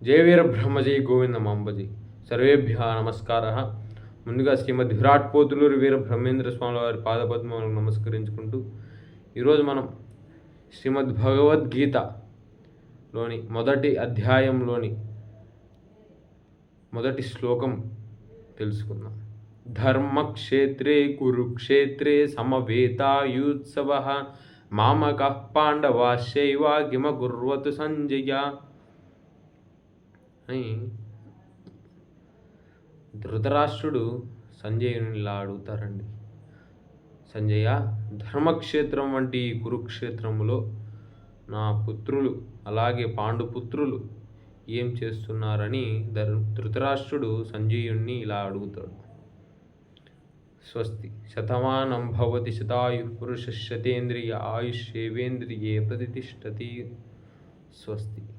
జయ వీర బ్రహ్మజీ గోవింద మాంబజీ సర్వేభ్య నమస్కార. ముందుగా శ్రీమద్ విరాట్ పోతులూరి వీర బ్రహ్మేంద్ర స్వామి వారి పాదపద్మములకు నమస్కరించుకుంటూ ఈరోజు మనం శ్రీమద్ భగవద్గీతలోని మొదటి అధ్యాయంలోని మొదటి శ్లోకం తెలుసుకుందాం. ధర్మక్షేత్రే కురుక్షేత్రే సమవేతాయుత్సవః మామకః పాండవాశ్చైవ కిమకుర్వతు సంజయ అని ధృతరాష్ట్రుడు సంజయుని ఇలా అడుగుతారండి. సంజయ, ధర్మక్షేత్రం వంటి కురుక్షేత్రములో నా పుత్రులు అలాగే పాండుపుత్రులు ఏం చేస్తున్నారని ధృతరాష్ట్రుడు సంజయుణ్ణి ఇలా అడుగుతాడు. స్వస్తి. శతమానం భవతి శతాయు పురుష శతేంద్రియ ఆయుష్యేవేంద్రియే ప్రతిష్టతి. స్వస్తి.